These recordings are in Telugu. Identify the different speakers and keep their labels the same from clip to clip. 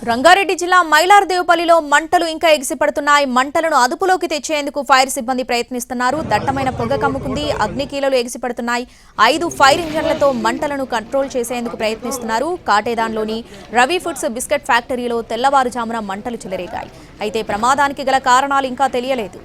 Speaker 1: రంగారెడ్డి జిల్లా మైలార్దేవపల్లిలో మంటలు ఇంకా ఎగిసిపడుతున్నాయి. మంటలను అదుపులోకి తెచ్చేందుకు ఫైర్ సిబ్బంది ప్రయత్నిస్తున్నారు. దట్టమైన పొగ కమ్ముకుంది. అగ్నికీలలు ఎగిసిపడుతున్నాయి. 5 ఫైర్ ఇంజన్లతో మంటలను కంట్రోల్ చేసేందుకు ప్రయత్నిస్తున్నారు. కాటేదాన్లోని రవి ఫుడ్స్ బిస్కెట్ ఫ్యాక్టరీలో తెల్లవారుజామున మంటలు చెలరేగాయి. అయితే ప్రమాదానికి గల కారణాలు ఇంకా తెలియలేదు.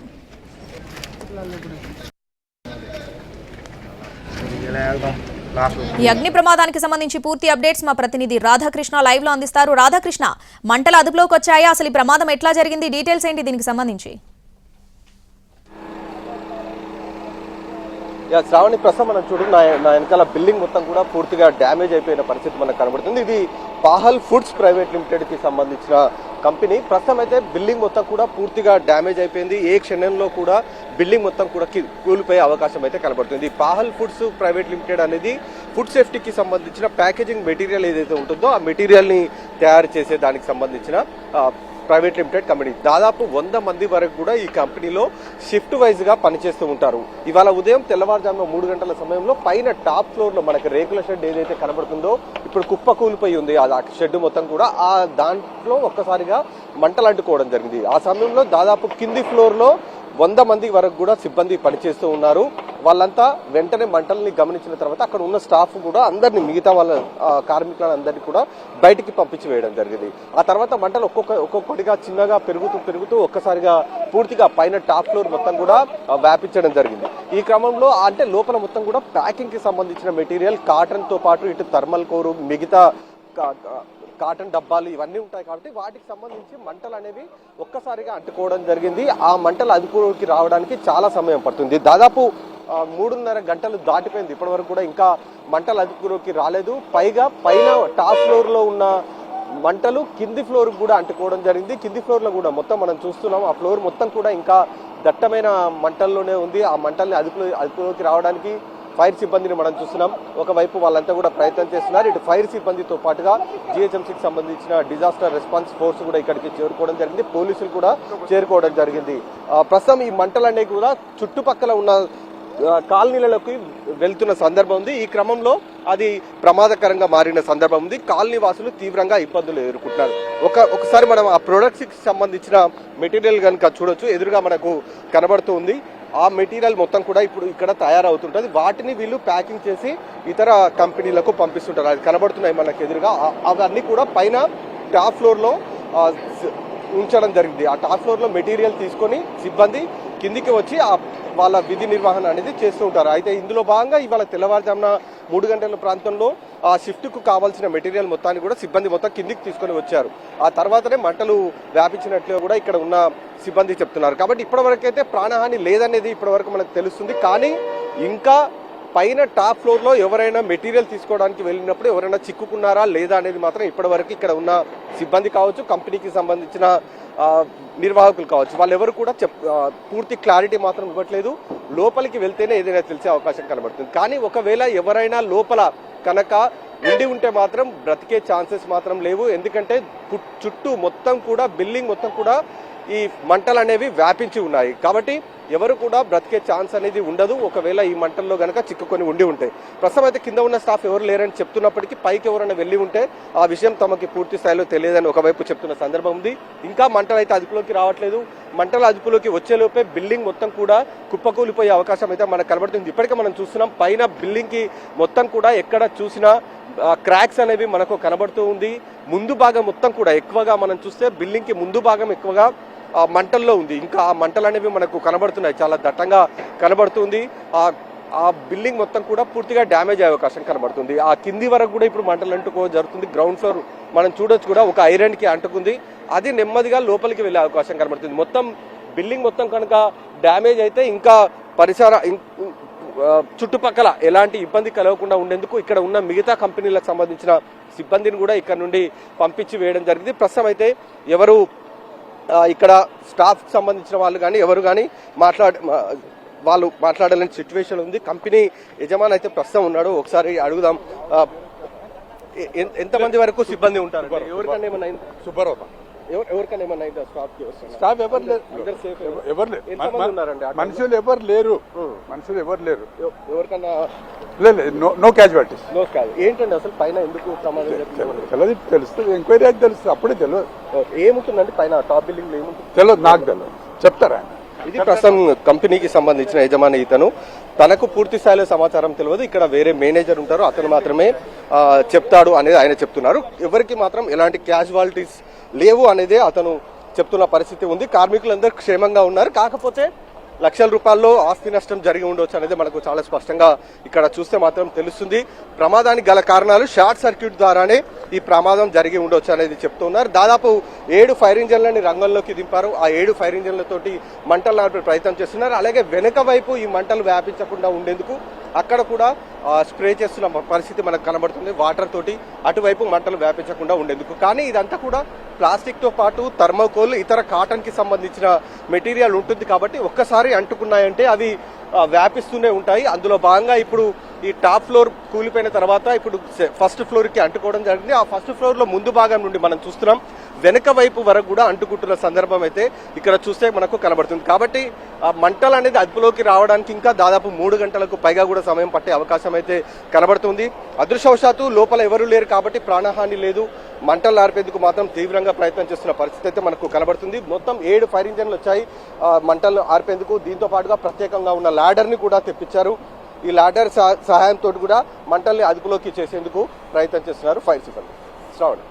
Speaker 1: ఈ అగ్ని ప్రమాదానికి సంబంధించి పూర్తి అప్డేట్స్ మా ప్రతినిధి రాధాకృష్ణ లైవ్ లో అందిస్తారు. రాధాకృష్ణ, మంటలు అదుపులోకి వచ్చాయా? అసలు ఈ ప్రమాదం ఎట్లా జరిగింది? డీటెయిల్స్ ఏంటి దీనికి సంబంధించి?
Speaker 2: శ్రావణి, ప్రస్తుతం మనం చూడు నా వెనకాల బిల్డింగ్ మొత్తం కూడా పూర్తిగా డ్యామేజ్ అయిపోయిన పరిస్థితి మనకు కనబడుతుంది. ఇది పాహల్ ఫుడ్స్ ప్రైవేట్ లిమిటెడ్ కి సంబంధించిన కంపెనీ. ప్రస్తుతం అయితే బిల్డింగ్ మొత్తం కూడా పూర్తిగా డ్యామేజ్ అయిపోయింది. ఏ క్షణంలో కూడా బిల్డింగ్ మొత్తం కూడా కూలిపోయే అవకాశం అయితే కనబడుతుంది. పాహల్ ఫుడ్స్ ప్రైవేట్ లిమిటెడ్ అనేది ఫుడ్ సేఫ్టీకి సంబంధించిన ప్యాకేజింగ్ మెటీరియల్ ఏదైతే ఉంటుందో ఆ మెటీరియల్ని తయారు చేసే దానికి సంబంధించిన ప్రైవేట్ లిమిటెడ్ కంపెనీ. దాదాపు 100 మంది వరకు కూడా ఈ కంపెనీలో షిఫ్ట్ వైజ్ గా పనిచేస్తూ ఉంటారు. ఇవాళ ఉదయం తెల్లవారుజామున 3 గంటల సమయంలో పైన టాప్ ఫ్లోర్ లో మనకి రేకుల షెడ్ ఏదైతే కనబడుతుందో ఇప్పుడు కుప్ప కూలిపోయి ఉంది. ఆ షెడ్ మొత్తం కూడా ఆ దాంట్లో ఒక్కసారిగా మంటలు అంటుకోవడం జరిగింది. ఆ సమయంలో దాదాపు కింది ఫ్లోర్ లో 100 మంది వరకు కూడా సిబ్బంది పనిచేస్తూ ఉన్నారు. వాళ్ళంతా వెంటనే మంటల్ని గమనించిన తర్వాత అక్కడ ఉన్న స్టాఫ్ కూడా అందరినీ, మిగతా వాళ్ళ కార్మికులందరినీ కూడా బయటికి పంపించి వేయడం జరిగింది. ఆ తర్వాత మంటలు ఒక్కొక్కటిగా చిన్నగా పెరుగుతూ ఒక్కసారిగా పూర్తిగా పైన టాప్ ఫ్లోర్ మొత్తం కూడా వ్యాపించడం జరిగింది. ఈ క్రమంలో అంటే లోపల మొత్తం కూడా ప్యాకింగ్ కి సంబంధించిన మెటీరియల్, కాటన్ తో పాటు ఇటు థర్మల్ కోరు, మిగతా కాటన్ డబ్బాలు ఇవన్నీ ఉంటాయి. కాబట్టి వాటికి సంబంధించి మంటలు అనేవి ఒక్కసారిగా అంటుకోవడం జరిగింది. ఆ మంటలు అదుపులోకి రావడానికి చాలా సమయం పడుతుంది. దాదాపు 3.5 గంటలు దాటిపోయింది. ఇప్పటి వరకు కూడా ఇంకా మంటలు అదుపులోకి రాలేదు. పైగా పైన టాప్ ఫ్లోర్ లో ఉన్న మంటలు కింది ఫ్లోర్ కూడా అంటుకోవడం జరిగింది. కింది ఫ్లోర్ లో కూడా మొత్తం మనం చూస్తున్నాం, ఆ ఫ్లోర్ మొత్తం కూడా ఇంకా దట్టమైన మంటల్లోనే ఉంది. ఆ మంటల్ని అదుపులోకి రావడానికి ఫైర్ సిబ్బందిని మనం చూస్తున్నాం. ఒకవైపు వాళ్ళంతా కూడా ప్రయత్నం చేస్తున్నారు. ఇటు ఫైర్ సిబ్బందితో పాటుగా జిహెచ్ఎంసీకి సంబంధించిన డిజాస్టర్ రెస్పాన్స్ ఫోర్స్ కూడా ఇక్కడికి చేరుకోవడం జరిగింది. పోలీసులు కూడా చేరుకోవడం జరిగింది. ప్రస్తుతం ఈ మంటలనేవి కూడా చుట్టుపక్కల ఉన్న కాలనీలలోకి వెళ్తున్న సందర్భం ఉంది. ఈ క్రమంలో అది ప్రమాదకరంగా మారిన సందర్భం ఉంది. కాలనీ వాసులు తీవ్రంగా ఇబ్బందులు ఎదుర్కొంటున్నారు. ఒకసారి మనం ఆ ప్రొడక్ట్స్ కి సంబంధించిన మెటీరియల్ కనుక చూడొచ్చు, ఎదురుగా మనకు కనబడుతూ ఉంది. ఆ మెటీరియల్ మొత్తం కూడా ఇప్పుడు ఇక్కడ తయారవుతుంటుంది. వాటిని వీళ్ళు ప్యాకింగ్ చేసి ఇతర కంపెనీలకు పంపిస్తుంటారు. అది కనబడుతున్నాయి మనకు ఎదురుగా. అవన్నీ కూడా పైన టాప్ ఫ్లోర్ లో ఉంచడం జరిగింది. ఆ టాప్ ఫ్లోర్ లో మెటీరియల్ తీసుకొని సిబ్బంది కిందికి వచ్చి వాళ్ళ విధి నిర్వహణ అనేది చేస్తూ ఉంటారు. అయితే ఇందులో భాగంగా ఇవాళ తెల్లవారుజామున 3 గంటల ప్రాంతంలో ఆ షిఫ్ట్ కు కావాల్సిన మెటీరియల్ మొత్తాన్ని కూడా సిబ్బంది మొత్తం కిందికి తీసుకొని వచ్చారు. ఆ తర్వాతనే మంటలు వ్యాపించినట్లుగా కూడా ఇక్కడ ఉన్న సిబ్బంది చెప్తున్నారు. కాబట్టి ఇప్పటివరకైతే ప్రాణహాని లేదనేది ఇప్పటివరకు మనకు తెలుస్తుంది. కానీ ఇంకా పైన టాప్ ఫ్లోర్ లో ఎవరైనా మెటీరియల్ తీసుకోవడానికి వెళ్ళినప్పుడు ఎవరైనా చిక్కుకున్నారా లేదా అనేది మాత్రం ఇప్పటివరకు ఇక్కడ ఉన్న సిబ్బంది కావచ్చు, కంపెనీకి సంబంధించిన నిర్వాహకులు కావచ్చు, వాళ్ళెవరు కూడా పూర్తి క్లారిటీ మాత్రం ఇవ్వట్లేదు. లోపలికి వెళ్తేనే ఏదైనా తెలిసే అవకాశం కనబడుతుంది. కానీ ఒకవేళ ఎవరైనా లోపల కనుక ఉంటే మాత్రం బ్రతికే ఛాన్సెస్ మాత్రం లేవు. ఎందుకంటే చుట్టూ మొత్తం కూడా బిల్డింగ్ మొత్తం కూడా ఈ మంటలు అనేవి వ్యాపించి ఉన్నాయి. కాబట్టి ఎవరు కూడా బ్రతికే ఛాన్స్ అనేది ఉండదు ఒకవేళ ఈ మంటల్లో గనక చిక్కుకొని ఉంటే. ప్రస్తుతం అయితే కింద ఉన్న స్టాఫ్ ఎవరు లేరని చెప్తున్నప్పటికీ పైకి ఎవరైనా వెళ్ళి ఉంటే ఆ విషయం తమకి పూర్తి స్థాయిలో తెలియదని ఒకవైపు చెప్తున్న సందర్భం ఉంది. ఇంకా మంటలు అయితే అదుపులోకి రావట్లేదు. మంటలు అదుపులోకి వచ్చేలోపే బిల్డింగ్ మొత్తం కూడా కుప్పకూలిపోయే అవకాశం అయితే మనకు కనబడుతుంది. ఇప్పటికే మనం చూస్తున్నాం పైన బిల్డింగ్ కి మొత్తం కూడా ఎక్కడ చూసినా క్రాక్స్ అనేవి మనకు కనబడుతూ ఉంది. ముందు భాగం మొత్తం కూడా ఎక్కువగా మనం చూస్తే బిల్డింగ్ కి ముందు భాగం ఎక్కువగా మంటల్లో ఉంది. ఇంకా ఆ మంటలు అనేవి మనకు కనబడుతున్నాయి, చాలా దట్టంగా కనబడుతుంది. ఆ బిల్డింగ్ మొత్తం కూడా పూర్తిగా డ్యామేజ్ అయ్యే అవకాశం కనబడుతుంది. ఆ కింది వరకు కూడా ఇప్పుడు మంటలు అంటుకో జరుగుతుంది. గ్రౌండ్ ఫ్లోర్ మనం చూడొచ్చు కూడా ఒక ఐరన్ కి అంటుకుంది. అది నెమ్మదిగా లోపలికి వెళ్ళే అవకాశం కనబడుతుంది. మొత్తం బిల్డింగ్ మొత్తం కనుక డ్యామేజ్ అయితే ఇంకా చుట్టుపక్కల ఎలాంటి ఇబ్బంది కలగకుండా ఉండేందుకు ఇక్కడ ఉన్న మిగతా కంపెనీలకు సంబంధించిన సిబ్బందిని కూడా ఇక్కడ నుండి పంపించి వేయడం జరిగింది. ప్రస్తుతం అయితే ఎవరు ఇక్కడ స్టాఫ్ సంబంధించిన వాళ్ళు కానీ ఎవరు కానీ వాళ్ళు మాట్లాడాలని సిచ్యువేషన్ ఉంది. కంపెనీ యజమాని అయితే ప్రస్తుతం ఉన్నాడు, ఒకసారి అడుగుదాం. ఎంతమంది వరకు సిబ్బంది ఉంటారు? ఎవరికన్నా ఏమన్నా ఎవరికైనా ఏమన్నా అయితే స్టాఫ్కి వస్తుంది
Speaker 3: స్టాఫ్ ఎవరు లేరు,
Speaker 2: అందరు సేఫ్
Speaker 3: ఎవరు లేరు,
Speaker 2: ఎంతమంది ఉన్నారండి ఆ
Speaker 3: మనుషులు ఎవరు లేరు, మనుషులు ఎవరు లేరు,
Speaker 2: ఎవరికన్నా
Speaker 3: లేదు, నో క్యాజువాలిటీస్.
Speaker 2: కాదు ఏంటండి అసలు పైన ఎందుకు ప్రమాదం జరిగింది
Speaker 3: తెలియదు, తెలుస్తుంది, ఎంక్వైరీ అయితే తెలుస్తుంది, అప్పుడే తెలియదు,
Speaker 2: ఏముంటుందండి పైన టాప్ బిల్డింగ్ లో ఏముంటుంది
Speaker 3: తెలియదు, నాకు తెలియదు, చెప్తారా?
Speaker 2: ఇది ప్రస్తుతం కంపెనీకి సంబంధించిన యజమాని ఇతను, తనకు పూర్తి స్థాయిలో సమాచారం తెలియదు, ఇక్కడ వేరే మేనేజర్ ఉంటారు, అతను మాత్రమే చెప్తాడు అనేది ఆయన చెప్తున్నారు. ఎవరికి మాత్రం ఎలాంటి క్యాజువాలిటీస్ లేవు అనేది అతను చెప్తున్న పరిస్థితి ఉంది. కార్మికులందరూ క్షేమంగా ఉన్నారు, కాకపోతే లక్షల రూపాయల్లో ఆస్తి నష్టం జరిగి ఉండవచ్చు అనేది మనకు చాలా స్పష్టంగా ఇక్కడ చూస్తే మాత్రం తెలుస్తుంది. ప్రమాదానికి గల కారణాలు షార్ట్ సర్క్యూట్ ద్వారానే ఈ ప్రమాదం జరిగి ఉండొచ్చు అనేది చెప్తున్నారు. దాదాపు 7 ఫైర్ ఇంజన్లని రంగంలోకి దింపారు. ఆ 7 ఫైర్ ఇంజన్లతోటి మంటలు ఆర్పే ప్రయత్నం చేస్తున్నారు. అలాగే వెనుక వైపు ఈ మంటలు వ్యాపించకుండా ఉండేందుకు అక్కడ కూడా స్ప్రే చేస్తున్న పరిస్థితి మనకు కనబడుతుంది, వాటర్ తోటి అటువైపు మంటలు వ్యాపించకుండా ఉండేందుకు. కానీ ఇదంతా కూడా ప్లాస్టిక్ తో పాటు థర్మోకోల్, ఇతర కాటన్ కి సంబంధించిన మెటీరియల్ ఉంటుంది కాబట్టి ఒక్కసారి అంటుకున్నాయంటే అవి వ్యాపిస్తూనే ఉంటాయి. అందులో భాగంగా ఇప్పుడు ఈ టాప్ ఫ్లోర్ కూలిపోయిన తర్వాత ఇప్పుడు ఫస్ట్ ఫ్లోర్ కి అంటుకోవడం జరిగింది. ఆ ఫస్ట్ ఫ్లోర్ లో ముందు భాగం నుండి మనం చూస్తున్నాం, వెనక వైపు వరకు కూడా అంటుకుంటున్న సందర్భం అయితే ఇక్కడ చూస్తే మనకు కనబడుతుంది. కాబట్టి ఆ మంటలు అనేది అదుపులోకి రావడానికి ఇంకా దాదాపు 3 గంటలకు పైగా కూడా సమయం పట్టే అవకాశం అయితే కనబడుతుంది. అదృష్టవశాత్తు లోపల ఎవరు లేరు కాబట్టి ప్రాణహాని లేదు. మంటలు ఆర్పేందుకు మాత్రం తీవ్రంగా ప్రయత్నం చేస్తున్న పరిస్థితి అయితే మనకు కనబడుతుంది. మొత్తం 7 ఫైర్ ఇంజన్లు వచ్చాయి మంటలను ఆర్పేందుకు. దీంతో పాటుగా ప్రత్యేకంగా ఉన్న ల్యాడర్ ని కూడా తెప్పించారు. ఈ ల్యాడర్ సహాయంతో కూడా మంటల్ని అదుపులోకి చేసేందుకు ప్రయత్నం చేస్తున్నారు ఫైర్ సిబ్బంది. శ్రావణ్.